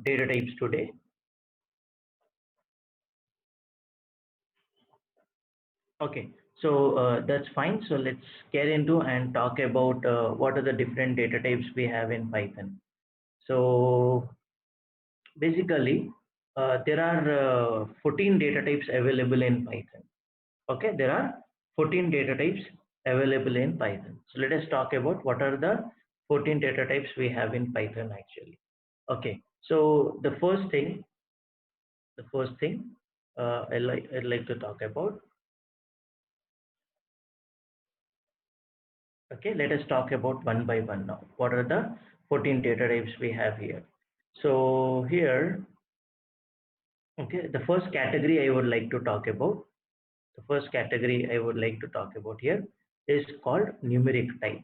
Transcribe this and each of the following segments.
data types today. Okay, so that's fine. So let's get into and talk about what are the different data types we have in Python. So basically, there are 14 data types available in Python. Okay, there are 14 data types available in Python. So let us talk about what are the 14 data types we have in Python actually. Okay, so the first thing I'd like to talk about. Okay, let us talk about one by one now. What are the 14 data types we have here? So here, okay, the first category I would like to talk about, the first category I would like to talk about here is called numeric type.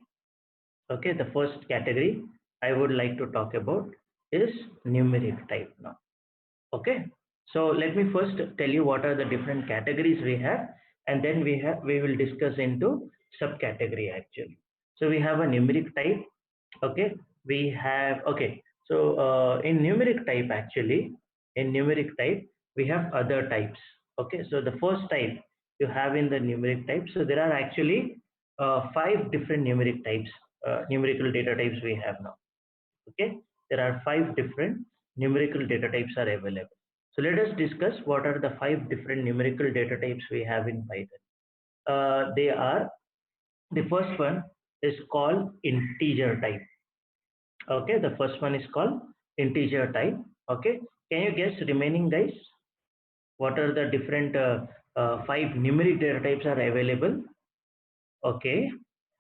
Okay, the first category I would like to talk about is numeric type now. Okay, so let me first tell you what are the different categories we have, and then we will discuss into subcategory actually. So we have a numeric type. Okay, we have, okay, so in numeric type actually, in numeric type we have other types. Okay, so the first type you have in the numeric type, so there are actually five different numeric types, numerical data types we have now. Okay, there are five different numerical data types are available. So let us discuss what are the five different numerical data types we have in Python. They are, the first one is called integer type. Okay, the first one is called integer type. Okay, can you guess remaining guys? What are the different five numeric data types are available? Okay,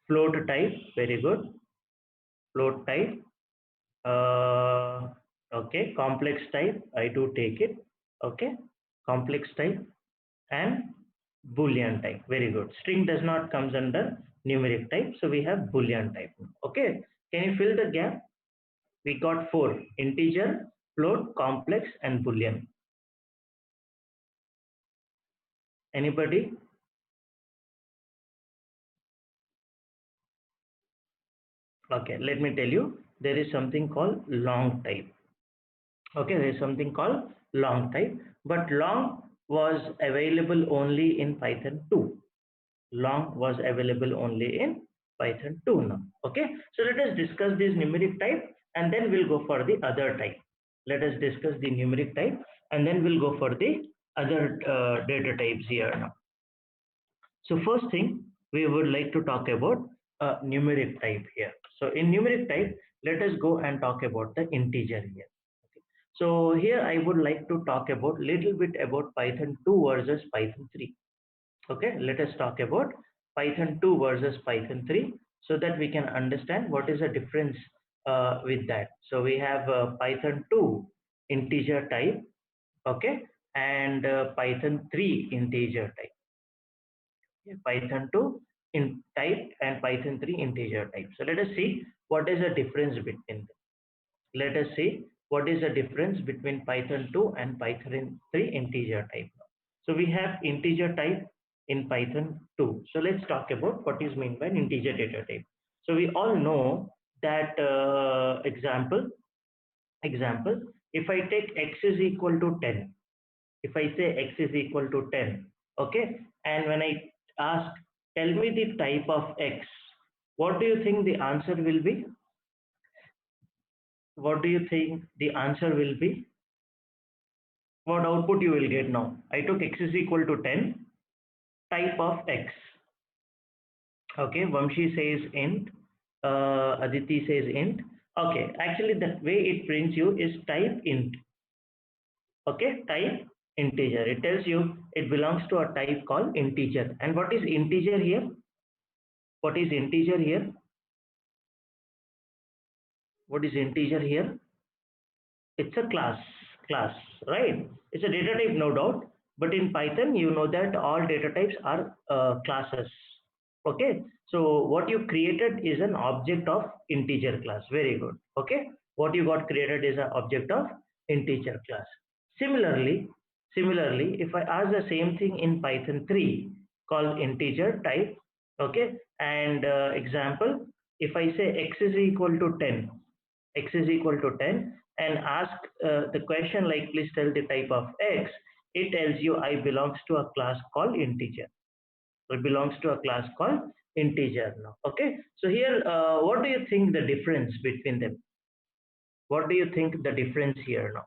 float type, very good. Float type. Okay, complex type, I do take it. Okay, complex type and Boolean type. Very good. String does not comes under numeric type, so we have Boolean type. Okay, can you fill the gap? We got four: integer, float, complex, and Boolean. Anybody? Okay, let me tell you. There is something called long type. Okay, there is something called long type, but long was available only in Python 2. Long was available only in Python 2 now. Okay, so let us discuss this numeric type and then we'll go for the other type. Let us discuss the numeric type and then we'll go for the other data types here now. So first thing we would like to talk about numeric type here. So in numeric type, let us go and talk about the integer here. Okay. So here I would like to talk about little bit about Python 2 versus Python 3. Okay, let us talk about Python 2 versus Python 3 so that we can understand what is the difference with that. So we have Python 2 integer type, okay, and Python 3 integer type. Okay, Python 2 in type and Python 3 integer type. So let us see what is the difference between them. Let us see what is the difference between Python 2 and Python 3 integer type. So we have integer type in Python 2. So let's talk about what is meant by an integer data type. So we all know that example, if I take x is equal to 10, if I say x is equal to 10, okay, and when I ask, tell me the type of x, what do you think the answer will be? What do you think the answer will be? What output you will get now? I took x is equal to 10, type of x. Okay, Vamshi says int, Aditi says int. Okay, actually the way it prints you is type int. Okay, type integer. It tells you it belongs to a type called integer. And what is integer here? What is integer here? What is integer here? It's a class, right? It's a data type, no doubt. But in Python, you know that all data types are classes. Okay, so what you created is an object of integer class. Very good. Okay, what you got created is an object of integer class. Similarly, if I ask the same thing in Python 3 called integer type, okay, and example, if I say x is equal to 10, x is equal to 10, and ask the question like please tell the type of X, it tells you I belongs to a class called integer. It belongs to a class called integer now. Okay, so here what do you think the difference between them? What do you think the difference here now?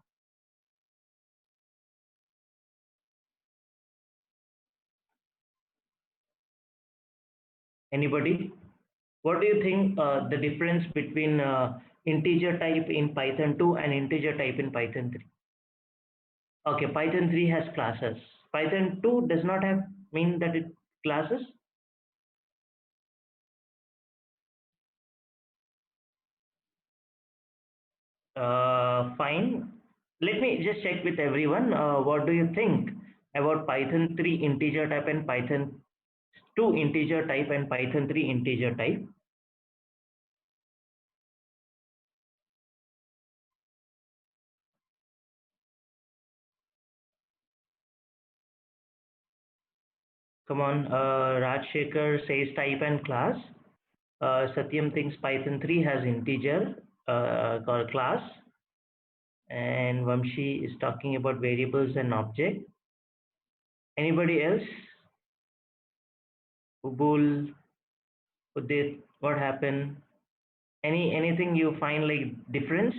Anybody? What do you think the difference between integer type in Python 2 and integer type in Python 3? Okay, Python 3 has classes. Python 2 does not have mean that it classes. Fine. Let me just check with everyone. What do you think about Python 3 integer type and Python 2 integer type and Python 3 integer type? Come on, Raj Shekhar says type and class. Satyam thinks Python 3 has integer called class, and Vamshi is talking about variables and object. Anybody else? Ubul, Udit, what happened? Anything you find like difference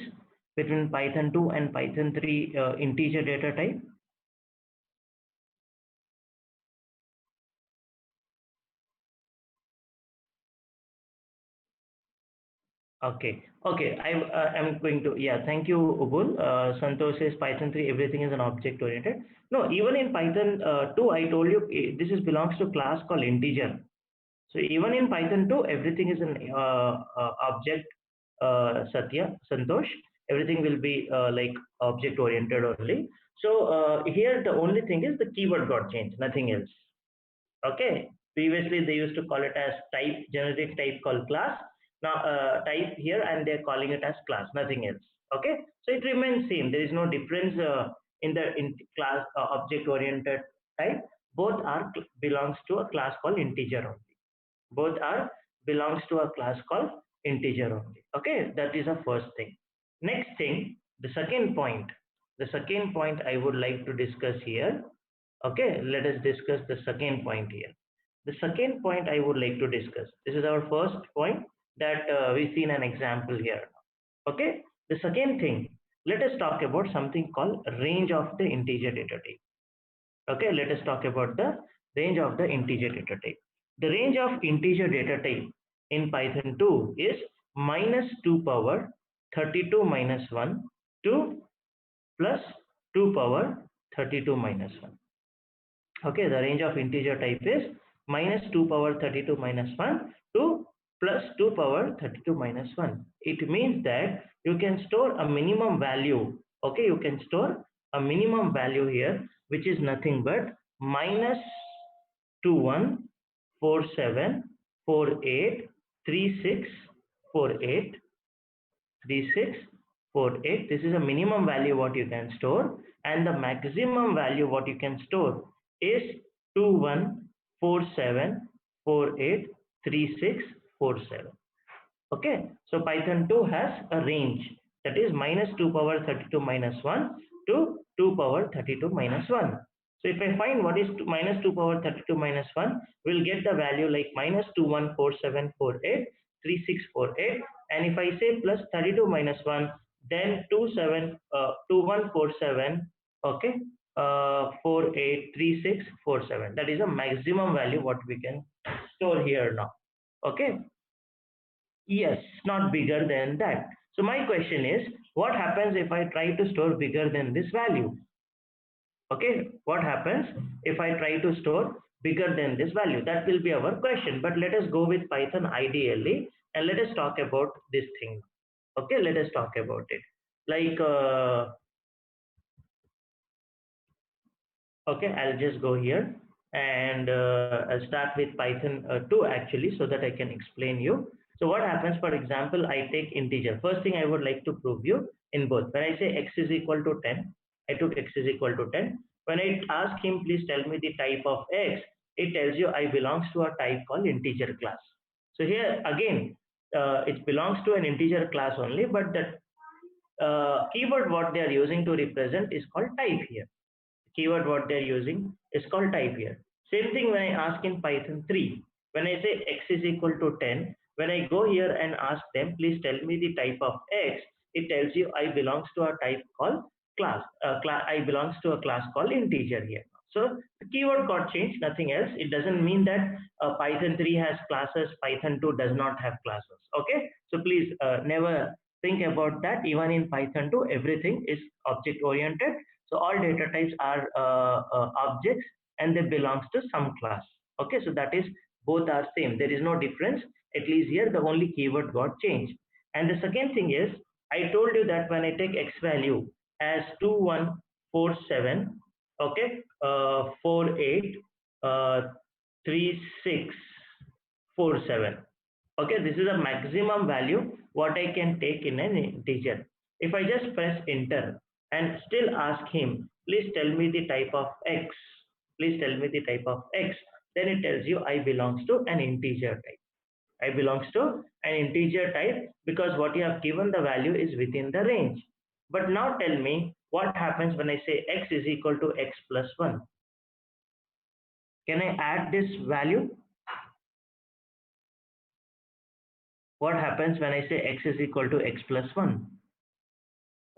between Python 2 and Python 3 integer data type? Okay, okay. I'm going to, yeah. Thank you, Ubul. Santosh says Python 3 everything is an object oriented. No, even in Python 2, I told you this is belongs to class called integer. So even in Python 2, everything is an object. Satya, Santosh. Everything will be like object oriented only. So here the only thing is the keyword got changed, nothing else. Okay, previously they used to call it as type, generic type called class. Now type here and they're calling it as class, nothing else. Okay, so it remains same. There is no difference in the class object oriented type. Both are belongs to a class called integer only. Both are belongs to a class called integer only. Okay, that is the first thing. Next thing, the second point I would like to discuss here. Okay, let us discuss the second point here. The second point I would like to discuss, this is our first point that we've seen an example here. Okay, the second thing, let us talk about something called range of the integer data type. Okay, let us talk about the range of the integer data type. The range of integer data type in Python 2 is minus 2 power 32 minus 1 to plus 2 power 32 minus 1. Okay, the range of integer type is minus 2 power 32 minus 1 to plus 2 power 32 minus 1. It means that you can store a minimum value. Okay, you can store a minimum value here, which is nothing but minus 2147483648 3648. This is a minimum value what you can store, and the maximum value what you can store is 2147483647. Okay, so Python 2 has a range, that is minus 2 power 32 minus 1 to 2 power 32 minus 1. So if I find what is minus 2 power 32 minus 1, we'll get the value like minus 2147483648. And if I say plus 32 minus 1, then 2147, okay, 483647. That is a maximum value what we can store here now. Okay, yes, not bigger than that. So my question is, what happens if I try to store bigger than this value? Okay, what happens if I try to store bigger than this value? That will be our question. But let us go with Python ideally, and let us talk about this thing. Okay, let us talk about it. Like, okay, I'll just go here and I'll start with Python 2 actually, so that I can explain you. So what happens, for example, I take integer. First thing I would like to prove you in both. When I say x is equal to 10, I took x is equal to 10. When I ask him, please tell me the type of x, it tells you I belongs to a type called integer class. So here again, it belongs to an integer class only, but that keyword what they are using to represent is called type here. Keyword what they're using is called type here. Same thing when I ask in Python 3. When I say x is equal to 10, when I go here and ask them, please tell me the type of x, it tells you I belongs to a type called class. I belongs to a class called integer here. So the keyword got changed, nothing else. It doesn't mean that Python 3 has classes, Python 2 does not have classes. Okay, so please never think about that. Even in Python 2, everything is object oriented, so all data types are objects and they belongs to some class. Okay, so that is both are same. There is no difference. At least here the only keyword got changed. And the second thing is I told you that when I take x value as 2147, okay, 48, 3647. Okay, this is a maximum value what I can take in an integer. If I just press enter and still ask him, please tell me the type of x, please tell me the type of x, then it tells you I belongs to an integer type. I belongs to an integer type because what you have given the value is within the range. But now tell me what happens when I say x is equal to x plus 1. Can I add this value? What happens when I say x is equal to x plus 1?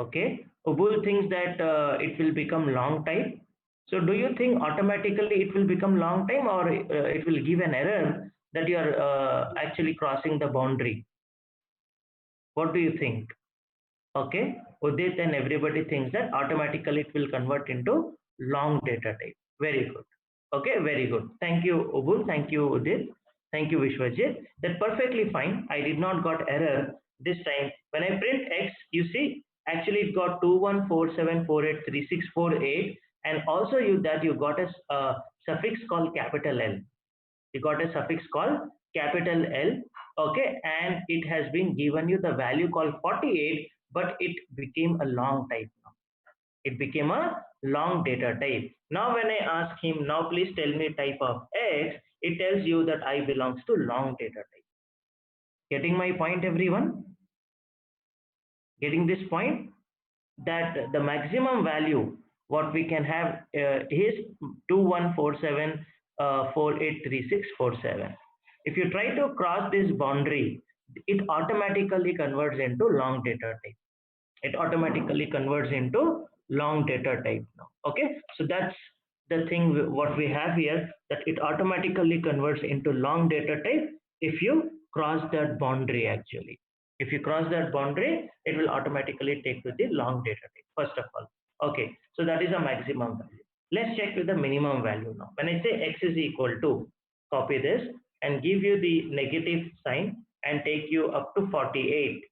Okay, Ubul thinks that it will become long type. So do you think automatically it will become long time, or it will give an error that you are actually crossing the boundary? What do you think? Okay, Udit and everybody thinks that automatically it will convert into long data type. Very good. Okay, very good. Thank you, Ubul. Thank you, Udit. Thank you, Vishwajit. That's perfectly fine. I did not got error this time. When I print X, you see, actually it got 2147483648, and also you got a suffix called capital L. You got a suffix called capital L, okay, and it has been given you the value called 48, but it became a long type now. It became a long data type. Now when I ask him, now please tell me type of X, it tells you that I belongs to long data type. Getting my point, everyone? Getting this point? That the maximum value what we can have is 2147 483647. If you try to cross this boundary, it automatically converts into long data type. It automatically converts into long data type now. Okay, so that's the thing what we have here, that it automatically converts into long data type if you cross that boundary. Actually, if you cross that boundary, it will automatically take to the long data type first of all. Okay, so that is a maximum value. Let's check with the minimum value now. When I say x is equal to, copy this and give you the negative sign and take you up to 48.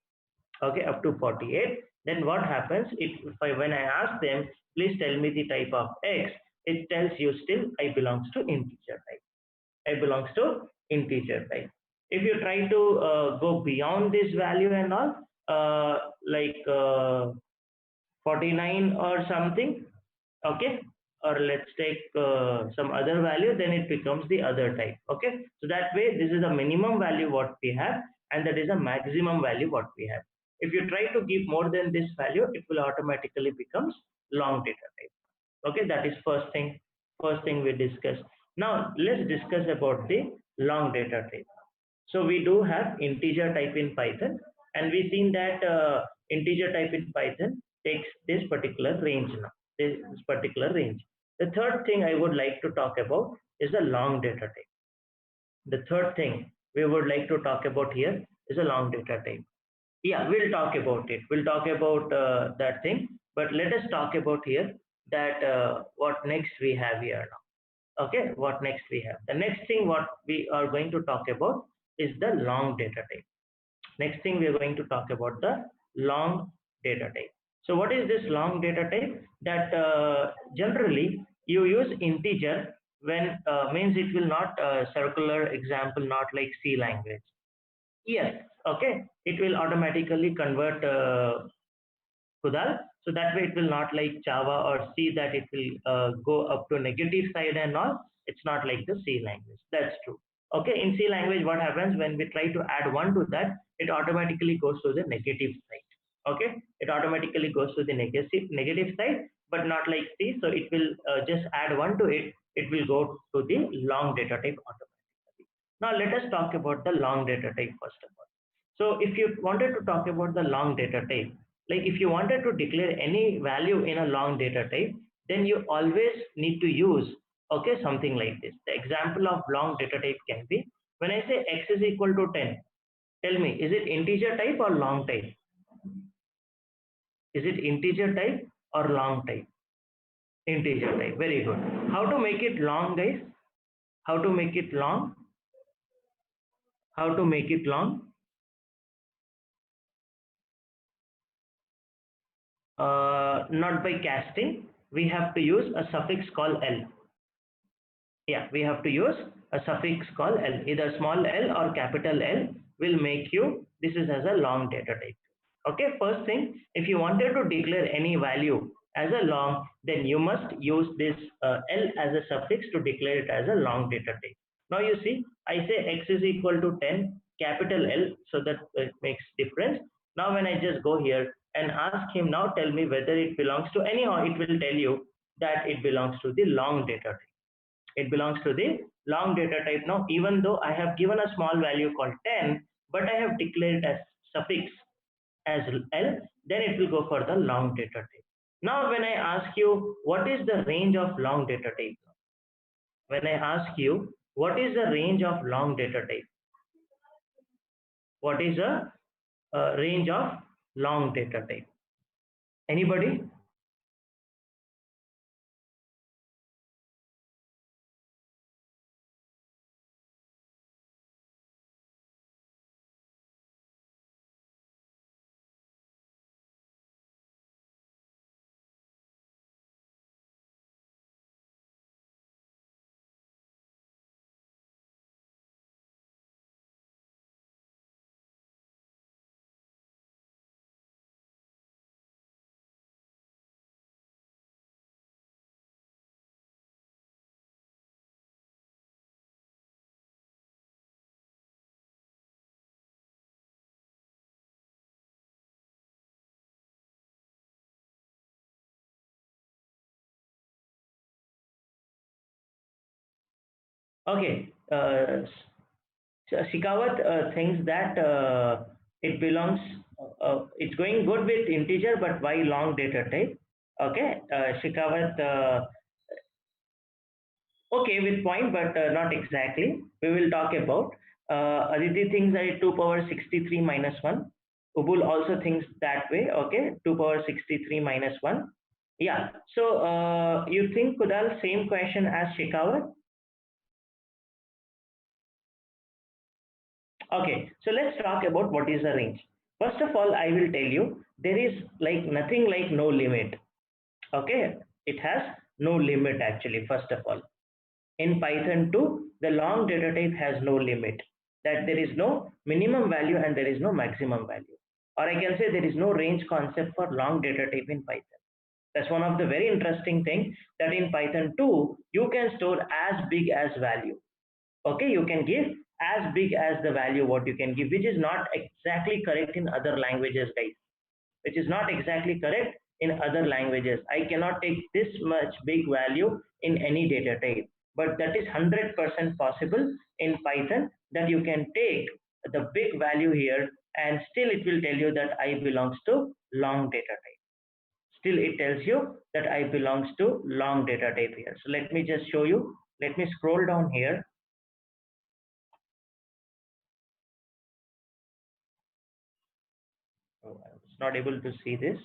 Okay, up to 48. Then what happens if when I ask them, please tell me the type of x, it tells you still I belongs to integer type. I belongs to integer type. If you try to go beyond this value and all, like 49 or something, okay, or let's take some other value, then it becomes the other type. Okay, so that way this is the minimum value what we have, and that is a maximum value what we have. If you try to give more than this value, it will automatically becomes long data type. Okay, that is first thing we discuss. Now let's discuss about the long data type. So we do have integer type in Python, and we've seen that integer type in Python takes this particular range now, this particular range. The third thing I would like to talk about is the long data type. The third thing we would like to talk about here is a long data type. Yeah, we'll talk about it. We'll talk about that thing, but let us talk about here that what next we have here now. Okay, what next we have? The next thing what we are going to talk about is the long data type. Next thing we are going to talk about the long data type. So what is this long data type? That generally you use integer when means it will not circular example, not like C language. Yes, okay, it will automatically convert Kudal. So that way it will not like Java or C, that it will go up to negative side and all. It's not like the C language. That's true. Okay, in C language, what happens when we try to add one to that, it automatically goes to the negative side. Okay, it automatically goes to the negative side, but not like C. So it will just add 1 to it. It will go to the long data type automatically. Now let us talk about the long data type first of all. So if you wanted to talk about the long data type, like if you wanted to declare any value in a long data type, then you always need to use, okay, something like this. The example of long data type can be, when I say x is equal to 10, tell me, is it integer type or long type? Is it integer type or long type? Integer type. Very good. How to make it long, guys? How to make it long? How to make it long? Not by casting. We have to use a suffix called L. Yeah, we have to use a suffix called L. Either small L or capital L will make you, this is as a long data type. Okay, first thing, if you wanted to declare any value as a long, then you must use this L as a suffix to declare it as a long data type. Now you see, I say x is equal to 10, capital L, so that it makes difference. Now when I just go here and ask him, now tell me whether it belongs to, anyhow it will tell you that it belongs to the long data type. It belongs to the long data type. Now even though I have given a small value called 10, but I have declared as suffix as L, then it will go for the long data type. Now when I ask you what is the range of long data type, when I ask you what is the range of long data type, what is a range of long data type? Anybody? Okay. Shikawat thinks that it belongs, it's going good with integer, but why long data type? Okay, Shikawat, okay with point, but not exactly. We will talk about. Aditi thinks that it 2 power 63 minus 1. Ubul also thinks that way. Okay, 2 power 63 minus 1. Yeah, so you think, Kudal, same question as Shikawat? Okay, so let's talk about what is the range. First of all, I will tell you there is like nothing like no limit. Okay, it has no limit actually. First of all, in Python 2, the long data type has no limit. That there is no minimum value and there is no maximum value. Or I can say there is no range concept for long data type in Python. That's one of the very interesting thing, that in Python 2, you can store as big as value. Okay, you can give as big as the value what you can give, which is not exactly correct in other languages, guys. Which is not exactly correct in other languages. I cannot take this much big value in any data type, but that is 100% possible in Python, that you can take the big value here and still it will tell you that I belongs to long data type. Still it tells you that I belongs to long data type here. So let me just show you. Let me scroll down here. Oh, I was not able to see this.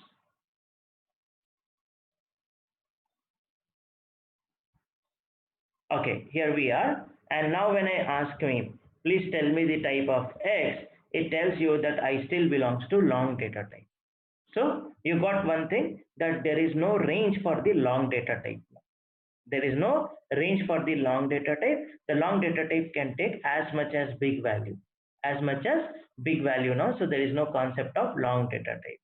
Okay, here we are. And now when I ask me, please tell me the type of X, it tells you that I still belongs to long data type. So you got one thing, that there is no range for the long data type. There is no range for the long data type. The long data type can take as much as big value, as much as big value now. So there is no concept of long data type.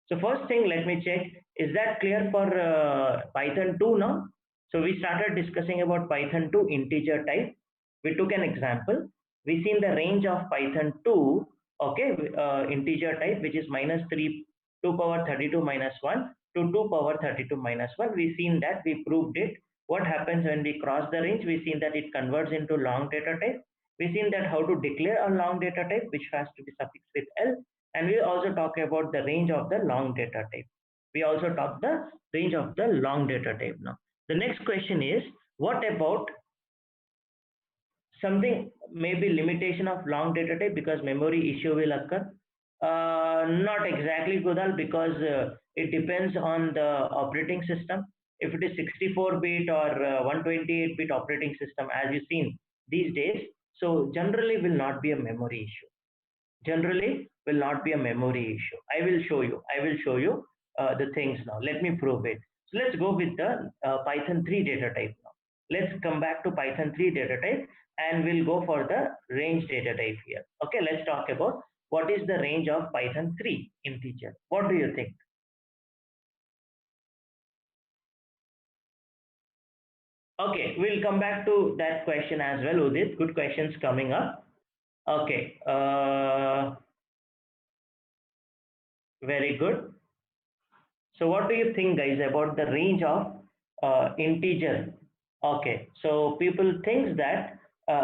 So first thing, let me check, is that clear for Python 2 now? So we started discussing about Python 2 integer type. We took an example. We seen the range of Python 2, okay, integer type, which is -3 2 power 32 minus 1 to 2 power 32 minus 1. We've seen that, we proved it. What happens when we cross the range? We've seen that it converts into long data type. We've seen that how to declare a long data type, which has to be suffixed with L. And we also talk about the range of the long data type. We also talk the range of the long data type now. The next question is, what about something, maybe limitation of long data type because memory issue will occur? Not exactly, Godal, because it depends on the operating system. If it is 64-bit or 128-bit operating system, as you've seen these days, so generally will not be a memory issue. Generally will not be a memory issue. I will show you. I will show you the things now. Let me prove it. So let's go with the Python 3 data type now. Let's come back to Python 3 data type and we'll go for the range data type here. Okay, let's talk about what is the range of Python 3 integer. What do you think? Okay, we'll come back to that question as well, Udit. Good questions coming up. Okay, very good. So what do you think, guys, about the range of integer? Okay, so people think that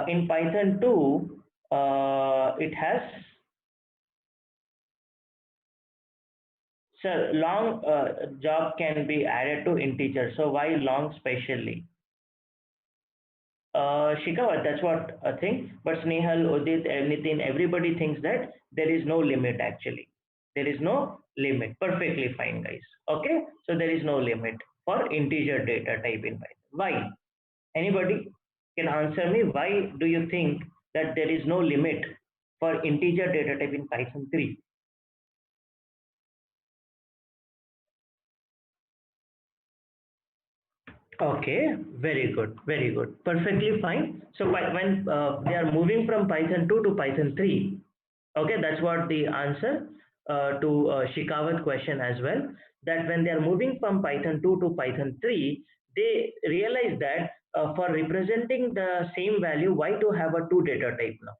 in Python 2, it has, so long job can be added to integer. So why long specially? Shikawat, that's what I think. But Snehal, Udit, Nitin, everybody thinks that there is no limit actually. There is no limit. Perfectly fine, guys. Okay, so there is no limit for integer data type in Python. Why? Anybody can answer me? Why do you think that there is no limit for integer data type in Python 3? Okay, very good, very good. Perfectly fine. So when they are moving from Python 2 to Python 3, okay, that's what the answer to Shikawat question as well. That when they are moving from Python 2 to Python 3, they realize that for representing the same value, why to have a two data type now?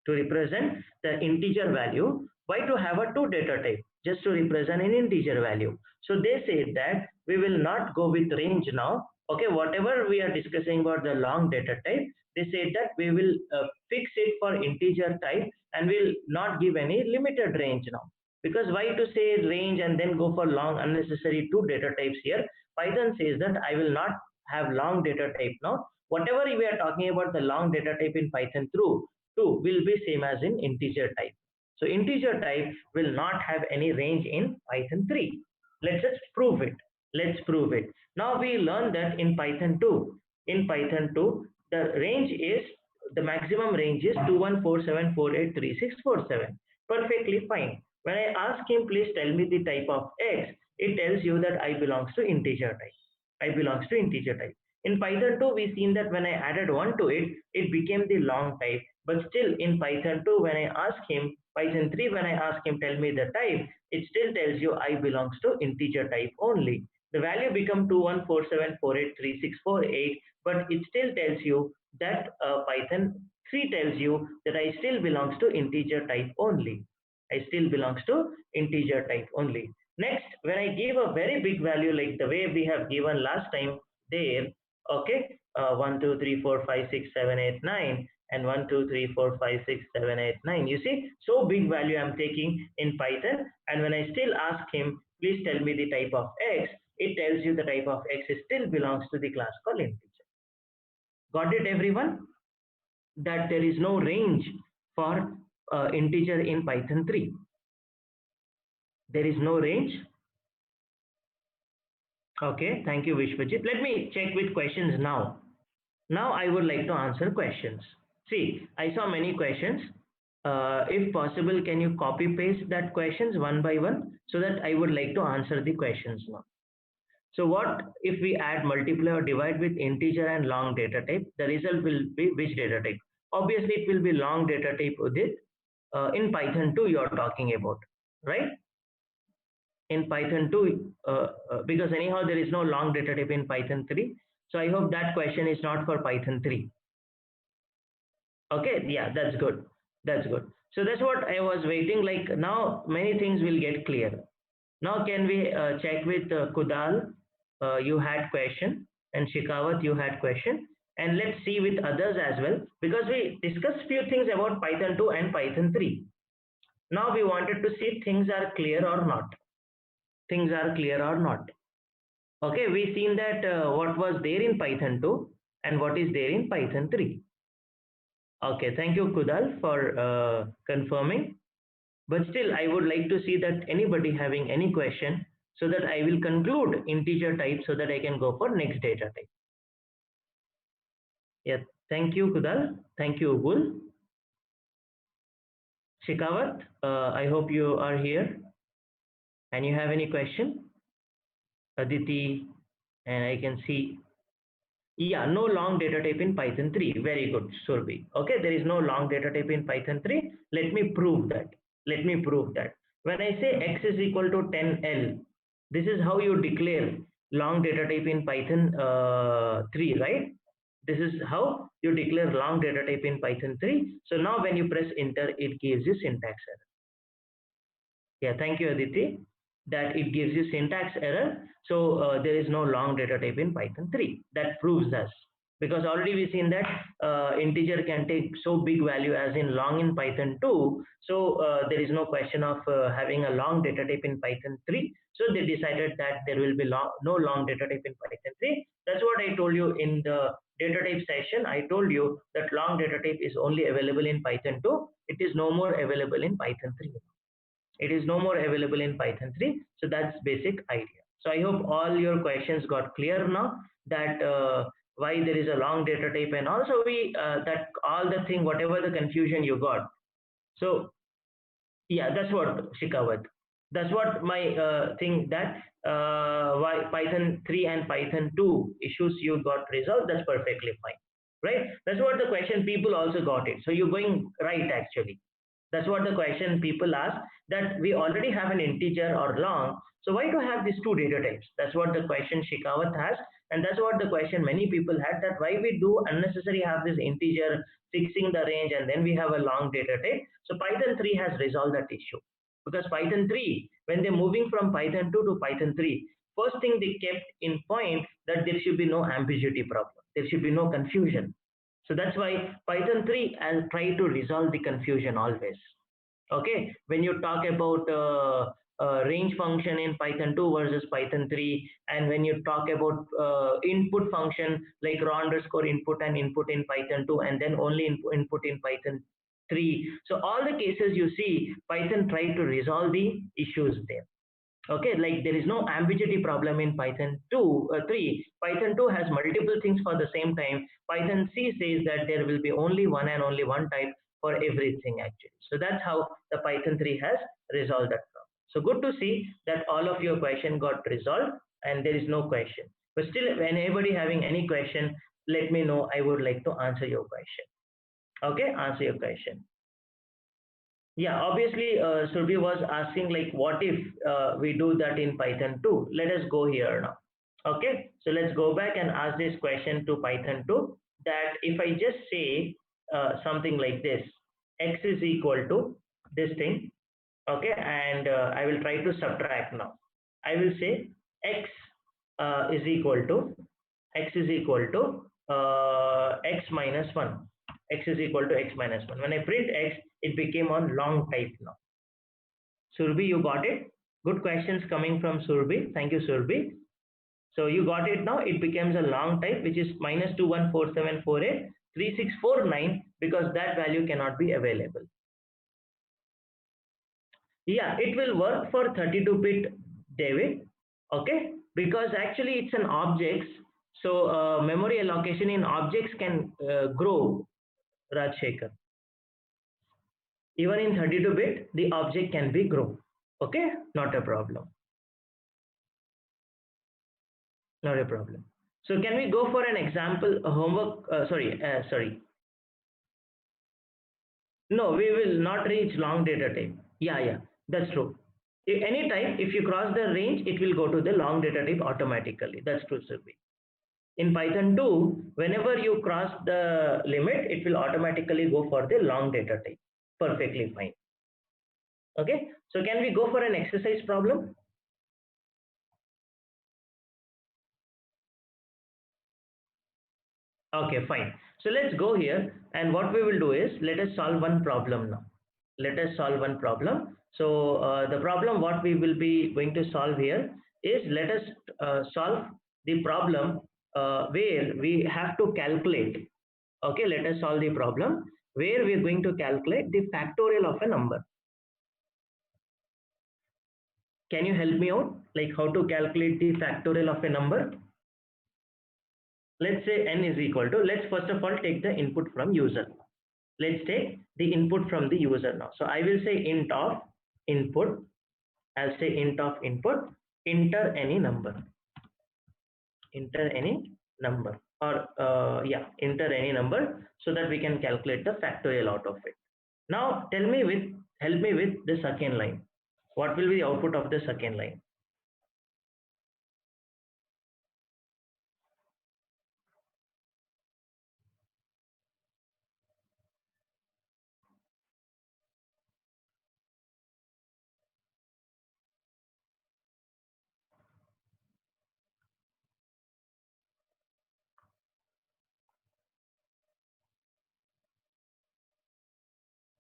To represent the integer value, why to have a two data type? Just to represent an integer value. So they say that we will not go with range now. Okay, whatever we are discussing about the long data type, they say that we will fix it for integer type and will not give any limited range now. Because why to say range and then go for long unnecessary two data types here? Python says that I will not have long data type now. Whatever we are talking about the long data type in Python through 2 will be same as in integer type. So integer type will not have any range in Python 3. Let's just prove it. Let's prove it. Now we learn that in Python 2, the range is, the maximum range is 2147483647. Perfectly fine. When I ask him, please tell me the type of X, it tells you that I belongs to integer type. I belongs to integer type. In Python 2, we've seen that when I added 1 to it, it became the long type. But still in Python 2, when I ask him, Python 3, when I ask him, tell me the type, it still tells you I belongs to integer type only. The value become 2147483648, but it still tells you that Python 3 tells you that I still belongs to integer type only. I still belongs to integer type only. Next, when I give a very big value like the way we have given last time there, okay, 1, 2, 3, 4, 5, 6, 7, 8, 9, and 1, 2, 3, 4, 5, 6, 7, 8, 9. You see, so big value I'm taking in Python, and when I still ask him, please tell me the type of X, it tells you the type of X still belongs to the class called integer. Got it, everyone? That there is no range for integer in Python 3. There is no range. Okay, thank you, Vishwajit. Let me check with questions now. Now I would like to answer questions. See, I saw many questions. If possible, can you copy paste that questions one by one so that I would like to answer the questions now. So what if we add multiply or divide with integer and long data type? The result will be which data type? Obviously, it will be long data type, Udit. In Python 2, you are talking about, right? In Python 2, because anyhow there is no long data type in Python 3. So I hope that question is not for Python 3. Okay, yeah, that's good. That's good. So that's what I was waiting. Like now, many things will get clear. Now can we check with Kudal? You had question, and Shikawat, you had question, and let's see with others as well, because we discussed few things about Python 2 and Python 3. Now we wanted to see things are clear or not. Things are clear or not. Okay, we seen that what was there in Python 2 and what is there in Python 3. Okay, thank you Kudal for confirming. But still, I would like to see that anybody having any question, so that I will conclude integer type so that I can go for next data type. Yeah, thank you Kudal. Thank you Ugul. Shikawat, I hope you are here and you have any question. Aditi, and I can see, yeah, no long data type in Python 3. Very good, Surbi. Okay, there is no long data type in Python 3. Let me prove that. Let me prove that. When I say x is equal to 10L, this is how you declare long data type in Python 3, right? This is how you declare long data type in Python 3. So now when you press enter, it gives you syntax error. Yeah, thank you, Aditi. That it gives you syntax error. So there is no long data type in Python 3. That proves us, because already we've seen that integer can take so big value as in long in Python 2. So there is no question of having a long data type in Python 3. So they decided that there will be no long data type in Python 3. That's what I told you in the data type session. I told you that long data type is only available in Python 2. It is no more available in Python 3. It is no more available in Python 3. So that's basic idea. So I hope all your questions got clear now, that why there is a long data type, and also we that all the thing, whatever the confusion you got. So yeah, that's what Shikawat. That's what my thing, that why Python 3 and Python 2 issues you got resolved. That's perfectly fine, right? That's what the question people also got it. So you're going right actually. That's what the question people ask, that we already have an integer or long, so why to have these two data types? That's what the question Shikawat has, and that's what the question many people had, that why we do unnecessary have this integer fixing the range and then we have a long data type. So Python 3 has resolved that issue, because Python 3, when they're moving from Python 2 to Python 3, first thing they kept in point that there should be no ambiguity problem, there should be no confusion. So that's why Python 3 I'll try to resolve the confusion always. Okay, when you talk about range function in Python 2 versus Python 3, and when you talk about input function like raw underscore input and input in Python 2, and then only input in Python 3. So all the cases you see, Python try to resolve the issues there. Okay, like there is no ambiguity problem in Python 3. Python 2 has multiple things for the same time. Python C says that there will be only one and only one type for everything actually. So that's how the Python 3 has resolved that problem. So good to see that all of your question got resolved and there is no question. But still, when anybody having any question, let me know. I would like to answer your question. Okay, answer your question. Yeah, obviously, Surbhi was asking like, what if we do that in Python 2? Let us go here now. Okay, so let's go back and ask this question to Python 2, that if I just say something like this, x is equal to this thing, okay, and I will try to subtract now. I will say x is equal to x minus 1. X is equal to x minus 1. When I print x, it became on long type now. Surbi, you got it? Good questions coming from Surbi. Thank you, Surbi. So you got it now. It becomes a long type, which is minus 2147483649, because that value cannot be available. Yeah, it will work for 32-bit, David. Okay, because actually it's an objects. So memory allocation in objects can grow, Rajshekhar. Even in 32-bit, the object can be grown. Okay, not a problem. Not a problem. So can we go for an example homework? Sorry. No, we will not reach long data type. Yeah, that's true. Anytime, if you cross the range, it will go to the long data type automatically. That's true, Surbi. In Python 2, whenever you cross the limit, it will automatically go for the long data type. Perfectly fine. Okay, so can we go for an exercise problem? Okay, fine. So let's go here, and what we will do is let us solve one problem now. Let us solve one problem. So the problem what we will be going to solve here is, let us solve the problem where we have to calculate. Okay, let us solve the problem where we are going to calculate the factorial of a number. Can you help me out? Like how to calculate the factorial of a number? Let's say n is equal to, let's first of all take the input from user. Let's take the input from the user now. So I will say int of input, I'll say int of input, enter any number, enter any number, or yeah, enter any number, so that we can calculate the factorial out of it. Now help me with the second line. What will be the output of the second line?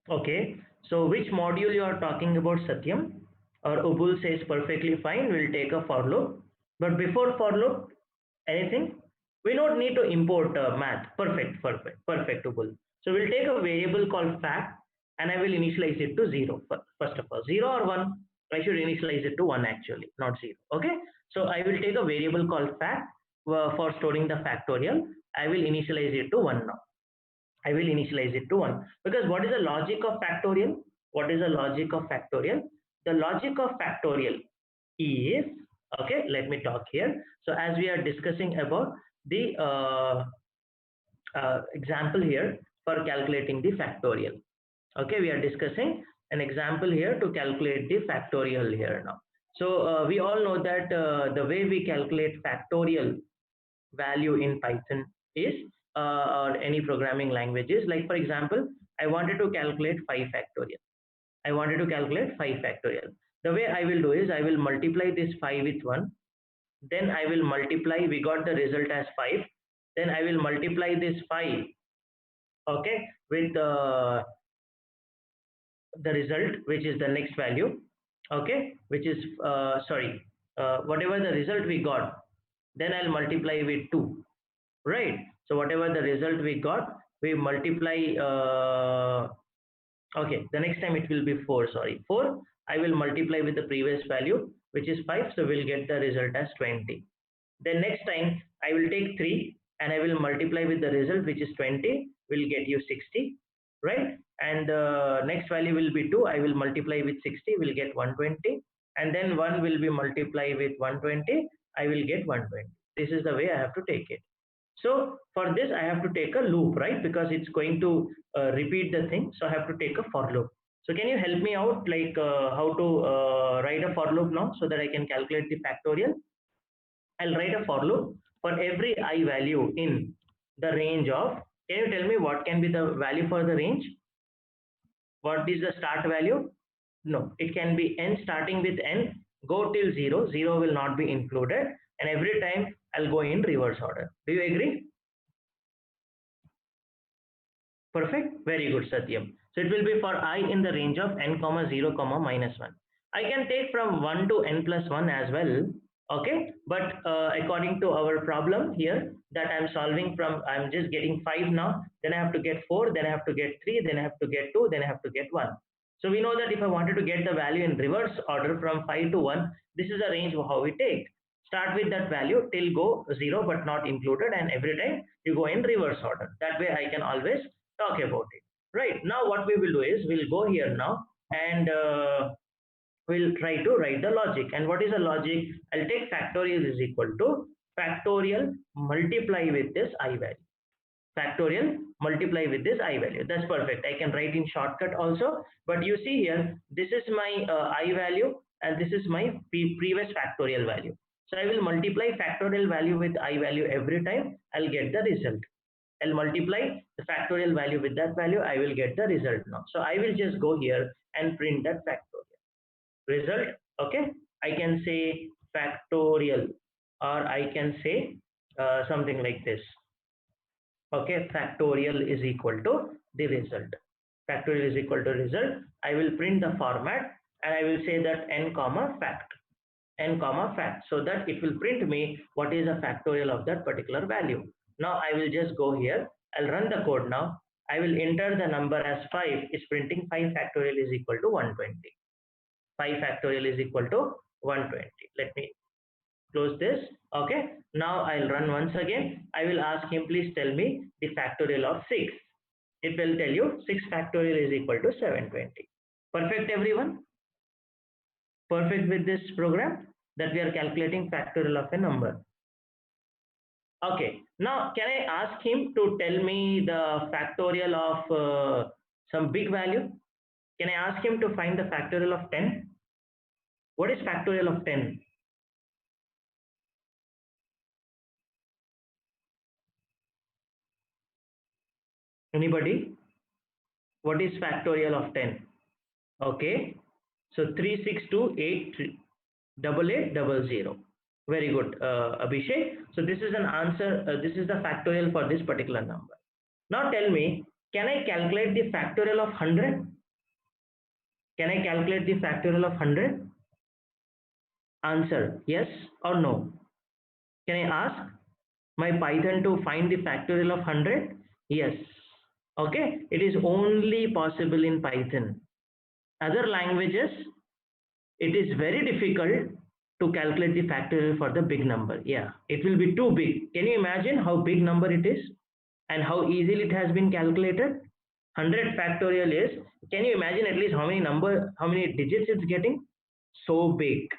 Okay, so which module you are talking about, Satyam? Or Ubul says perfectly fine, we'll take a for loop. But before for loop, anything? We don't need to import math. Perfect, perfect, perfect, Ubul. So we'll take a variable called fact, and I will initialize it to 0. First of all, 0 or 1, I should initialize it to 1 actually, not 0. Okay, so I will take a variable called fact for storing the factorial. I will initialize it to 1 now. I will initialize it to 1, because what is the logic of factorial? What is the logic of factorial? The logic of factorial is, okay, let me talk here. So as we are discussing about the example here for calculating the factorial. Okay, we are discussing an example here to calculate the factorial here now. So we all know that the way we calculate factorial value in Python is, or any programming languages, like for example, I wanted to calculate 5 factorial. I wanted to calculate 5 factorial. The way I will do is, I will multiply this 5 with 1, then I will multiply, we got the result as 5, then I will multiply this 5, okay, with the result, which is the next value, okay, which is sorry, whatever the result we got, then I'll multiply with 2, right? So whatever the result we got, we multiply, okay, the next time it will be 4, sorry, 4, I will multiply with the previous value, which is 5, so we'll get the result as 20. Then next time I will take 3 and I will multiply with the result, which is 20, will get you 60, right? And next value will be 2, I will multiply with 60, will get 120, and then 1 will be multiplied with 120, I will get 120. This is the way I have to take it. So for this, I have to take a loop, right? Because it's going to repeat the thing. So I have to take a for loop. So can you help me out, like how to write a for loop now, so that I can calculate the factorial? I'll write a for loop for every I value in the range of, can you tell me what can be the value for the range? What is the start value? No, it can be n starting with n, go till 0, 0 will not be included, and every time I'll go in reverse order. Do you agree? Perfect. Very good, Satyam. So it will be for I in the range of n comma 0 comma minus 1. I can take from 1 to n plus 1 as well. Okay. But according to our problem here that I'm solving from, I'm just getting 5 now. Then I have to get 4. Then I have to get 3. Then I have to get 2. Then I have to get 1. So we know that if I wanted to get the value in reverse order from 5 to 1, this is the range of how we take. Start with that value till go 0 but not included, and every time you go in reverse order. That way I can always talk about it. Right, now what we will do is, we'll go here now, and we'll try to write the logic. And what is the logic? I'll take factorial is equal to factorial multiply with this I value. Factorial multiply with this I value. That's perfect. I can write in shortcut also, but you see here, this is my I value, and this is my previous factorial value. So I will multiply factorial value with I value every time. I'll get the result. I'll multiply the factorial value with that value, I will get the result now. So I will just go here and print that factorial result. Okay, I can say factorial, or I can say something like this. Okay, factorial is equal to the result. Factorial is equal to result. I will print the format and I will say that n comma fact, n comma fact, so that it will print me what is the factorial of that particular value. Now I will just go here, I'll run the code now. I will enter the number as 5, is printing 5 factorial is equal to 120. 5 factorial is equal to 120. Let me close this. Okay, now I'll run once again. I will ask him, please tell me the factorial of 6. It will tell you 6 factorial is equal to 720. Perfect, everyone? Perfect with this program that we are calculating factorial of a number. Okay, now can I ask him to tell me the factorial of some big value? Can I ask him to find the factorial of 10? What is factorial of 10? Anybody? What is factorial of 10? Okay, so 362888800. Very good, Abhishek. So this is an answer. This is the factorial for this particular number. Now tell me, can I calculate the factorial of 100? Can I calculate the factorial of 100? Answer yes or no. Can I ask my Python to find the factorial of 100? Yes. Okay, it is only possible in Python. Other languages, it is very difficult to calculate the factorial for the big number. Yeah, it will be too big. Can you imagine how big number it is and how easily it has been calculated? 100 factorial is, can you imagine at least how many digits it's getting? So big.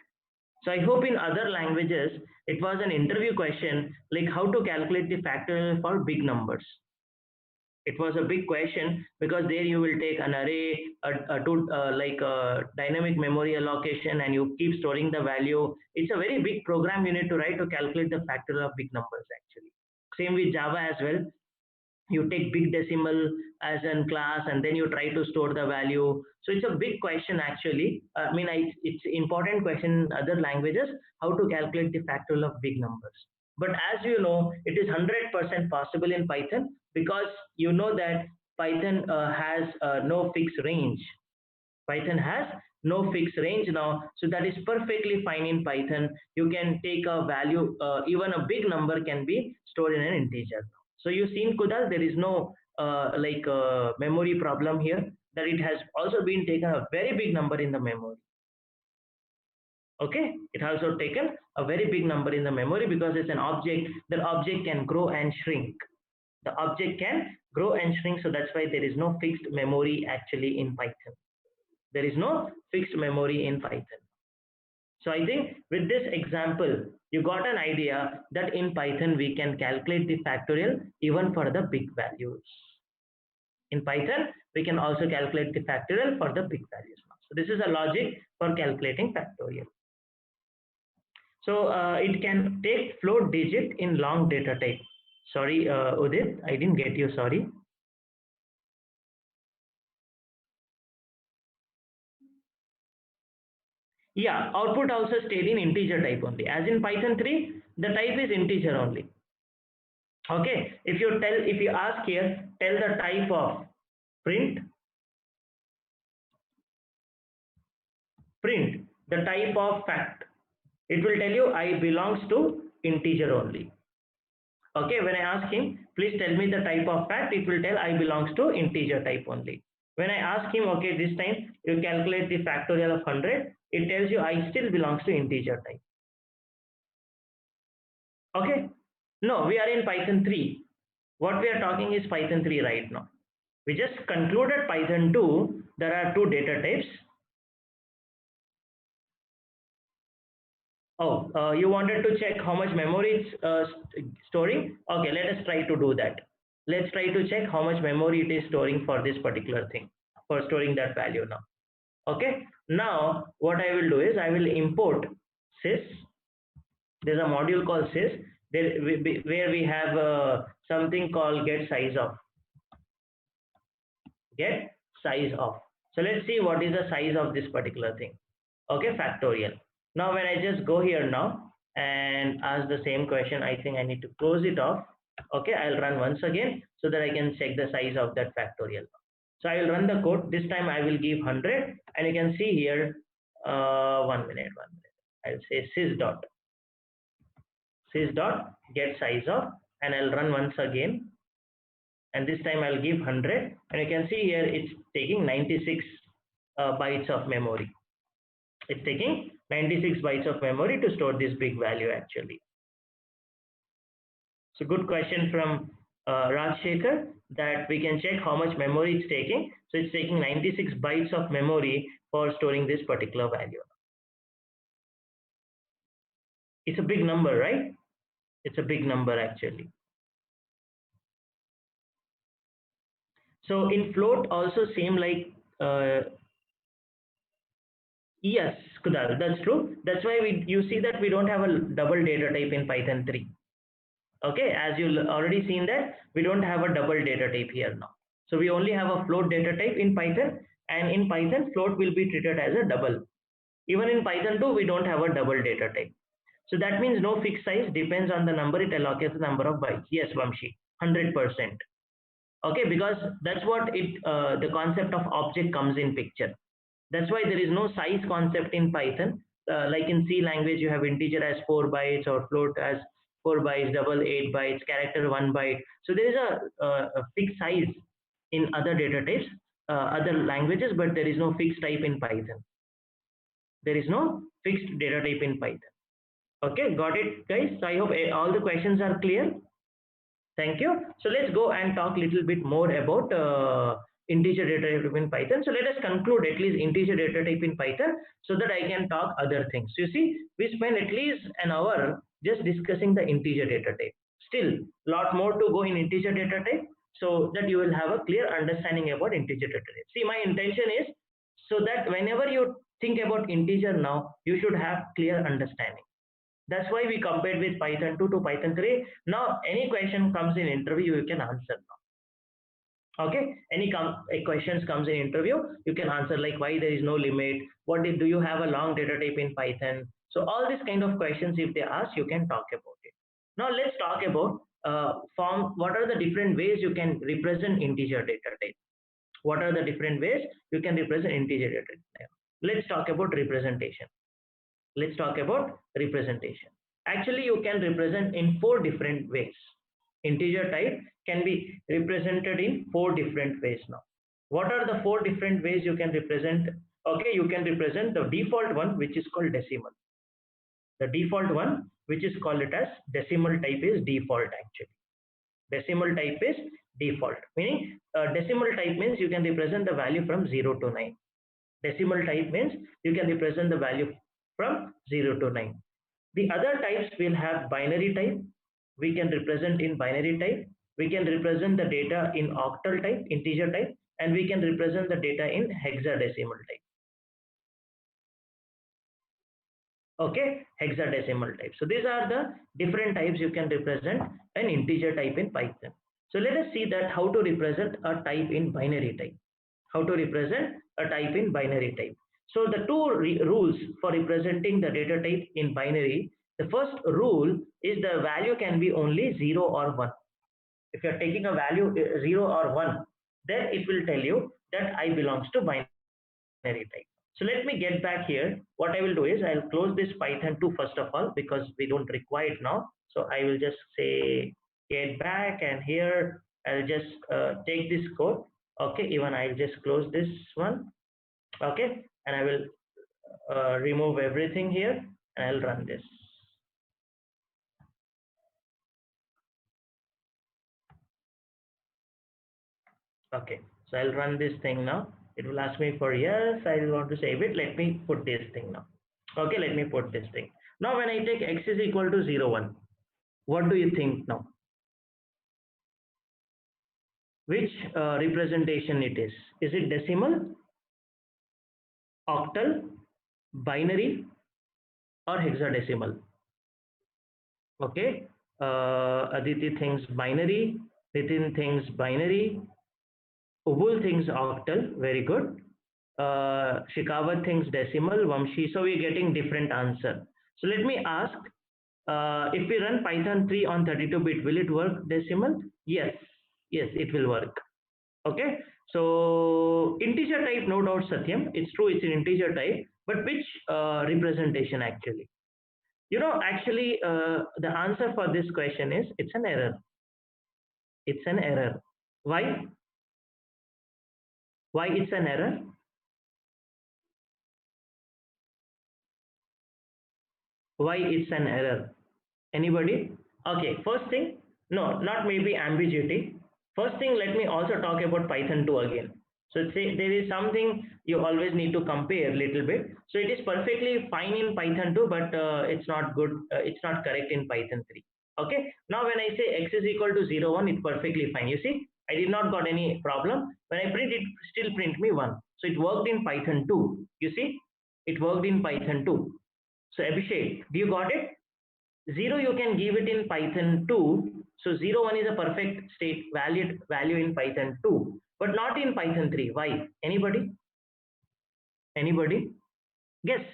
So I hope in other languages it was an interview question like how to calculate the factorial for big numbers. It was a big question because there you will take an array, like a dynamic memory allocation, and you keep storing the value. It's a very big program you need to write to calculate the factorial of big numbers actually. Same with Java as well. You take big decimal as a class and then you try to store the value. So it's a big question actually. It's important question in other languages, how to calculate the factorial of big numbers. But as you know, it is 100% possible in Python because you know that Python has no fixed range. Python has no fixed range now, so that is perfectly fine in Python. You can take a value, even a big number can be stored in an integer. So you seen Kudal, there is no memory problem here, that it has also been taken a very big number in the memory. Okay, it has also taken a very big number in the memory because it's an object. The object can grow and shrink. The object can grow and shrink, so that's why there is no fixed memory actually in Python. There is no fixed memory in Python. So I think with this example, you got an idea that in Python we can calculate the factorial even for the big values. In Python, we can also calculate the factorial for the big values. So this is a logic for calculating factorial. So it can take float digit in long data type. Sorry, Udit, I didn't get you, sorry. Yeah, output also stayed in integer type only. As in Python 3, the type is integer only. Okay, if you ask here, tell the type of print, the type of fact. It will tell you I belongs to integer only. Okay, when I ask him, please tell me the type of fact, it will tell I belongs to integer type only. When I ask him, okay, this time you calculate the factorial of 100, it tells you I still belongs to integer type. Okay, no, we are in Python 3. What we are talking is Python 3 right now. We just concluded Python 2. There are two data types. Oh, you wanted to check how much memory it's storing? Okay, let us try to do that. Let's try to check how much memory it is storing for this particular thing, for storing that value now. Okay, now what I will do is I will import sys. There's a module called sys where we have something called get size of. Get size of. So let's see what is the size of this particular thing. Okay, factorial. Now when I just go here now and ask the same question, I think I need to close it off. Okay, I'll run once again so that I can check the size of that factorial. So I will run the code. This time I will give 100, and you can see here, 1 minute. I'll say sys dot get size of, and I'll run once again, and this time I'll give 100, and you can see here it's taking 96 bytes of memory. It's taking 96 bytes of memory to store this big value actually. So good question from Raj Shekhar, that we can check how much memory it's taking. So it's taking 96 bytes of memory for storing this particular value. It's a big number, right? It's a big number actually. So in float also same like, yes, Kudal, that's true. That's why you see that we don't have a double data type in Python 3. Okay, as you already seen that we don't have a double data type here now. So we only have a float data type in Python, and in Python float will be treated as a double. Even in Python 2 we don't have a double data type. So that means no fixed size, depends on the number, it allocates the number of bytes. Yes, Vamshi, 100%. Okay, because that's what the concept of object comes in picture. That's why there is no size concept in Python. Like in C language, you have integer as 4 bytes or float as 4 bytes, double 8 bytes, character 1 byte. So there is a fixed size in other data types, other languages, but there is no fixed type in Python. There is no fixed data type in Python. Okay, got it, guys? So I hope all the questions are clear. Thank you. So let's go and talk a little bit more about integer data type in Python. So let us conclude at least integer data type in Python so that I can talk other things. You see, we spent at least an hour just discussing the integer data type. Still, lot more to go in integer data type so that you will have a clear understanding about integer data type. See, my intention is so that whenever you think about integer now, you should have clear understanding. That's why we compared with Python 2 to Python 3. Now, any question comes in interview, you can answer now. Okay, any questions comes in interview, you can answer like why there is no limit, do you have a long data type in Python? So all these kind of questions, if they ask, you can talk about it. Now let's talk about what are the different ways you can represent integer data type. What are the different ways you can represent integer data type? Let's talk about representation. Let's talk about representation. Actually, you can represent in 4 different ways. Integer type can be represented in 4 different ways now. What are the 4 different ways you can represent? Okay, you can represent the default one, which is called decimal. The default one, which is called it as decimal type, is default actually. Decimal type is default, meaning decimal type means you can represent the value from 0 to 9. Decimal type means you can represent the value from 0 to 9. The other types will have binary type. We can represent in binary type. We can represent the data in octal type, integer type, and we can represent the data in hexadecimal type. Okay, hexadecimal type. So these are the different types you can represent an integer type in Python. So let us see that how to represent a type in binary type. How to represent a type in binary type. So the two rules for representing the data type in binary. The first rule is the value can be only 0 or 1. If you are taking a value 0 or 1, then it will tell you that I belongs to binary type. So let me get back here. What I will do is I'll close this Python 2 first of all, because we don't require it now. So I will just say get back, and here I'll just take this code. Okay, even I'll just close this one. Okay, and I will remove everything here, and I'll run this. Okay, so I'll run this thing now. It will ask me for yes, I want to save it. Let me put this thing now. Okay, let me put this thing. Now when I take x is equal to 0, 1, what do you think now? Which representation it is? Is it decimal, octal, binary, or hexadecimal? Okay, Aditi thinks binary, Nitin thinks binary, Ubul thinks octal, very good. Shikawat thinks decimal, Vamshi. So we're getting different answer. So let me ask, If we run Python 3 on 32-bit, will it work decimal? Yes, yes, it will work. Okay, so integer type, no doubt, Satyam. It's true, it's an integer type, but which representation actually? Actually, the answer for this question is it's an error. It's an error. Why? Why it's an error? Why it's an error? Anybody? Okay, first thing, no, not maybe ambiguity. First thing, let me also talk about Python 2 again. So say there is something you always need to compare a little bit. So it is perfectly fine in Python 2, but it's not good, it's not correct in Python 3. Okay, now when I say x is equal to 0, 1, it's perfectly fine. You see, I did not got any problem. When I print it, still print me 1. So it worked in Python 2. You see, it worked in Python 2. So Abhishek, do you got it? 0 you can give it in Python 2. So 0, 1 is a perfect state valid value in Python 2, but not in Python 3. Why? Anybody? Anybody? Guess.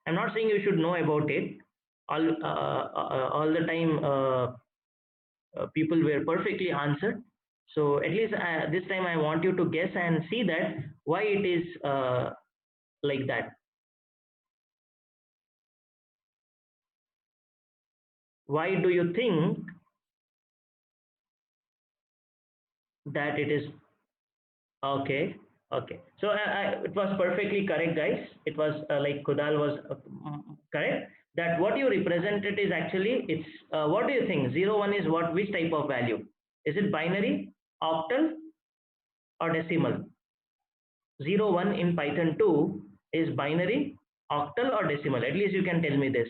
I'm not saying you should know about it. All the time people were perfectly answered. So at least this time I want you to guess and see that why it is like that. Why do you think that it is okay? Okay, so it was perfectly correct, guys. It was like Kudal was correct. That what you represented is actually it's what do you think? 0, 1 is what? Which type of value? Is it binary, octal, or decimal? 0, 1 in Python 2 is binary, octal, or decimal. At least you can tell me this.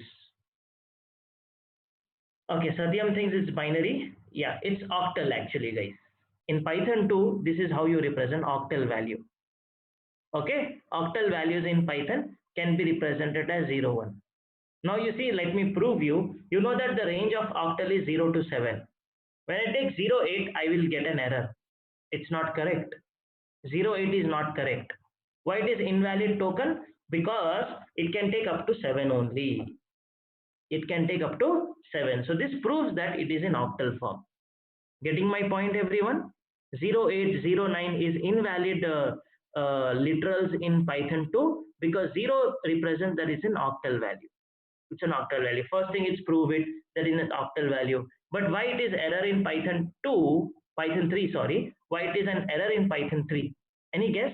Okay, Satyam thinks it's binary. Yeah, it's octal actually, guys. In Python 2, this is how you represent octal value. Okay, octal values in Python can be represented as 0, 1. Now you see, let me prove you. You know that the range of octal is 0 to 7. When I take 0, 8, I will get an error. It's not correct. 0, 8 is not correct. Why it is invalid token? Because it can take up to 7 only. It can take up to 7. So this proves that it is in octal form. Getting my point, everyone? 0809 is invalid literals in Python 2 because 0 represents that it's an octal value. It's an octal value. First thing is prove it that is an octal value. But why it is error in Python 2, Python 3, sorry, why it is an error in Python 3? Any guess?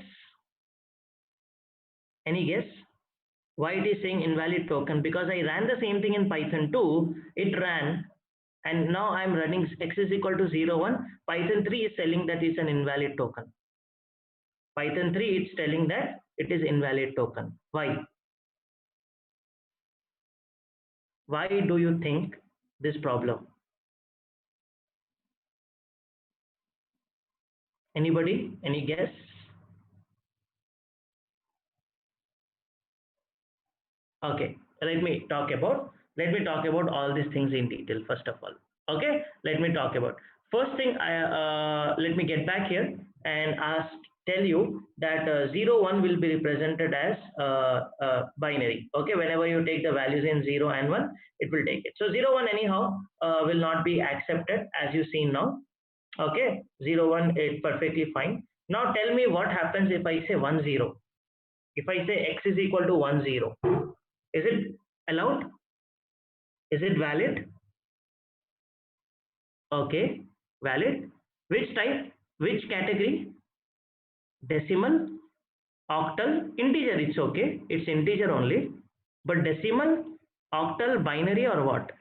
Any guess? Why it is saying invalid token? Because I ran the same thing in Python 2, it ran, and now I'm running x is equal to 0, 1. Python 3 is telling that it's an invalid token. Python 3 it's telling that it is invalid token. Why? Why do you think this problem? Anybody? Any guess? Okay, let me talk about all these things in detail first of all. Okay, let me talk about first thing. Let me get back here and tell you that 0, 1 will be represented as binary. Okay, whenever you take the values in 0 and 1, it will take it. So 0, 1 anyhow will not be accepted as you see now. Okay, 0, 1 is perfectly fine. Now tell me what happens if I say 1, 0. If I say x is equal to 1, 0, is it allowed? Is it valid? Okay, valid. Which type? Which category? Decimal, octal, integer. It's okay. It's integer only. But decimal, octal, binary, or what?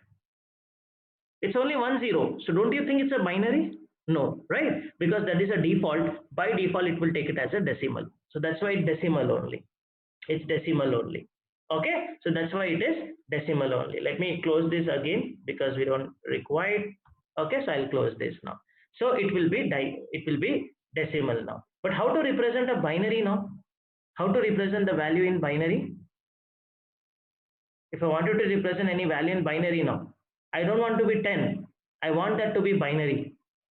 It's only 1, 0. So don't you think it's a binary? No, right? Because that is a default. By default, it will take it as a decimal. So that's why it's decimal only. It's decimal only. Okay, so that's why it is decimal only. Let me close this again because we don't require it. Okay, so I'll close this now. So it will be decimal now. But how to represent a binary now? How to represent the value in binary? If I wanted to represent any value in binary now, I don't want to be 10. I want that to be binary.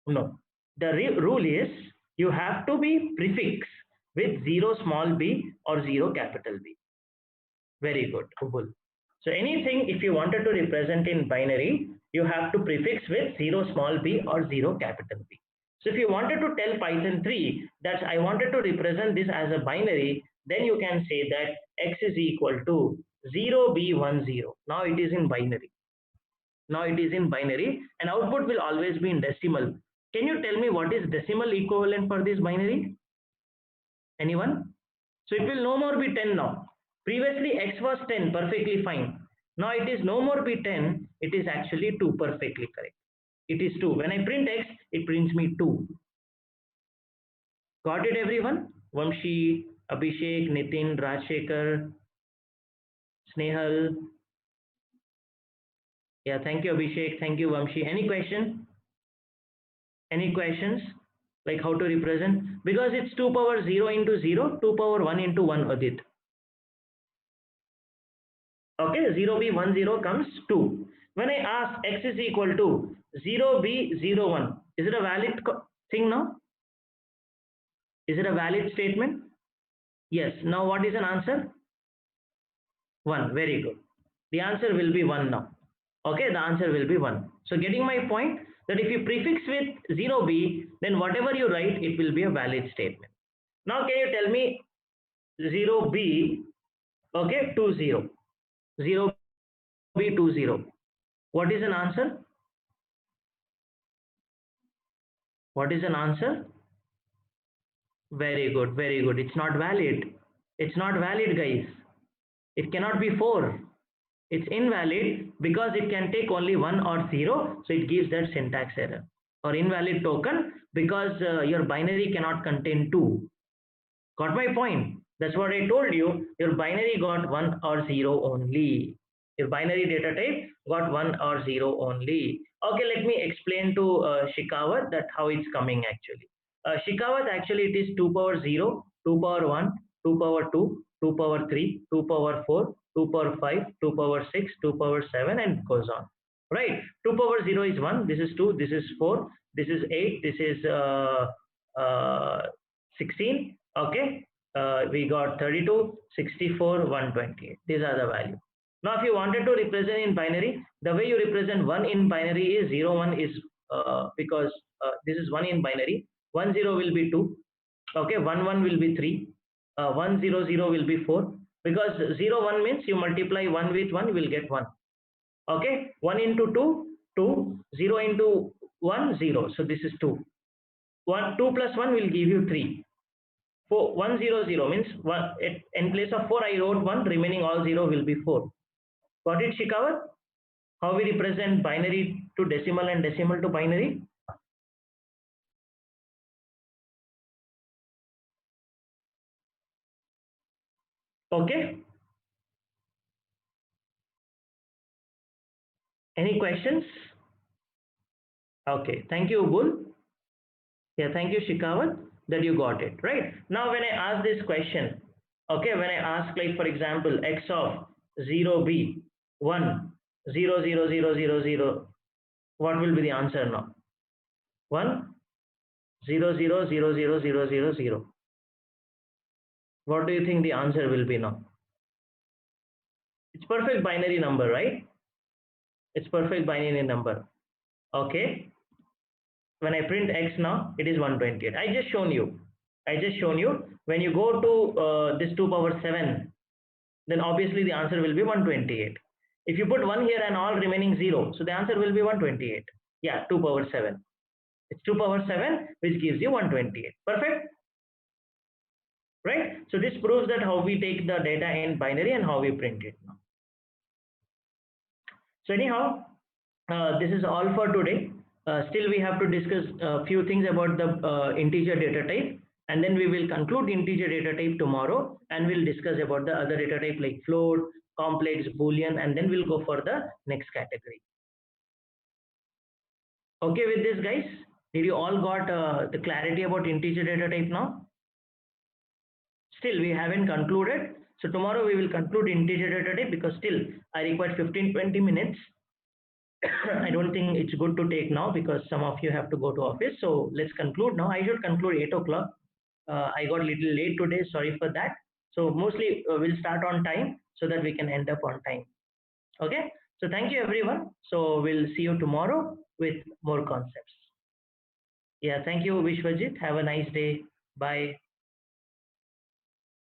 No. The rule is you have to be prefix with 0 small b or 0 capital B. Very good, Ubul. So anything, if you wanted to represent in binary, you have to prefix with 0 small b or 0 capital B. So if you wanted to tell Python 3 that I wanted to represent this as a binary, then you can say that x is equal to 0b10. Now it is in binary. Now it is in binary and output will always be in decimal. Can you tell me what is decimal equivalent for this binary? Anyone? So it will no more be 10 now. Previously x was 10, perfectly fine. Now it is no more be 10, it is actually 2, perfectly correct. It is 2. When I print x, it prints me 2. Got it everyone? Vamshi, Abhishek, Nitin, Rajshekhar, Snehal. Yeah, thank you Abhishek, thank you Vamshi. Any question? Any questions? Like how to represent? Because it's 2 power 0 into 0, 2 power 1 into 1 Adit. Okay, 0b10 comes 2. When I ask x is equal to 0b01, is it a valid thing now? Is it a valid statement? Yes. Now what is an answer? 1. Very good. The answer will be 1 now. Okay, the answer will be 1. So getting my point that if you prefix with 0b, then whatever you write, it will be a valid statement. Now can you tell me 0b, okay, 20. 0b20. What is an answer? What is an answer? Very good, very good. It's not valid. It's not valid, guys. It cannot be 4. It's invalid because it can take only 1 or 0. So it gives that syntax error. Or invalid token because your binary cannot contain 2. Got my point? That's what I told you. Your binary got 1 or 0 only. Your binary data type got 1 or 0 only. Okay, let me explain to Shikawat that how it's coming actually. Shikawat actually it is 2 power 0, 2 power 1, 2 power 2, 2 power 3, 2 power 4, 2 power 5, 2 power 6, 2 power 7 and goes on. Right? 2 power 0 is 1, this is 2, this is 4, this is 8, this is 16. Okay, we got 32, 64, 128. These are the values. Now if you wanted to represent in binary, the way you represent 1 in binary is 0 1 is because this is 1 in binary, 1 0 will be 2, okay, 1 1 will be 3, 1 0 0 will be 4, because 0 1 means you multiply 1 with 1 you will get 1. Okay, 1 into 2 2, 0 into 1 0, so this is 2. 2 plus 1 will give you 3. 4 1 0 0 means one in place of 4 I wrote 1, remaining all 0 will be 4. Got it, Shikawat? How we represent binary to decimal and decimal to binary? Okay. Any questions? Okay. Thank you, Bull. Yeah, thank you, Shikawat, that you got it. Right. Now, when I ask this question, okay, when I ask, like, for example, x of 0b 1 0 0 0 0 0, what will be the answer now? 1 0 0 0 0 0 0 0. What do you think the answer will be now? It's perfect binary number, right? It's perfect binary number. Okay. When I print x now, it is 128. I just shown you. When you go to this 2 power 7, then obviously the answer will be 128. If you put 1 here and all remaining 0, so the answer will be 128. Yeah, 2 power 7. It's 2 power 7 which gives you 128. Perfect. Right? So this proves that how we take the data in binary and how we print it now. So anyhow, this is all for today. Still we have to discuss a few things about the integer data type, and then we will conclude integer data type tomorrow, and we'll discuss about the other data type like float, complex, boolean, and then we'll go for the next category. Okay with this, guys? Did you all got the clarity about integer data type now? Still we haven't concluded, so tomorrow we will conclude integer data type because still I require 15-20 minutes. I don't think it's good to take now because some of you have to go to office. So let's conclude now. I should conclude 8 o'clock. I got a little late today. Sorry for that. So mostly we'll start on time so that we can end up on time. Okay, so thank you everyone. So we'll see you tomorrow with more concepts. Yeah, thank you, Vishwajit. Have a nice day. Bye.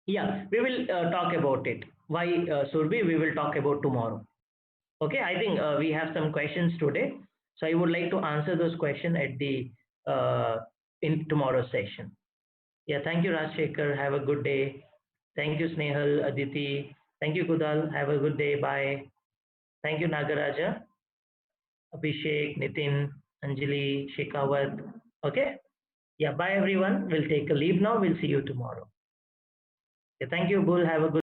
Yeah, we will talk about it. Why, Surbi, we will talk about tomorrow. Okay, I think we have some questions today. So I would like to answer those questions at the uh, in tomorrow's session. Yeah, thank you, Rajshekhar. Have a good day. Thank you, Snehal, Aditi. Thank you, Kudal. Have a good day. Bye. Thank you, Nagaraja, Abhishek, Nitin, Anjali, Shekhawat. Okay. Yeah, bye everyone. We'll take a leave now. We'll see you tomorrow. Okay, thank you, Bull. Have a good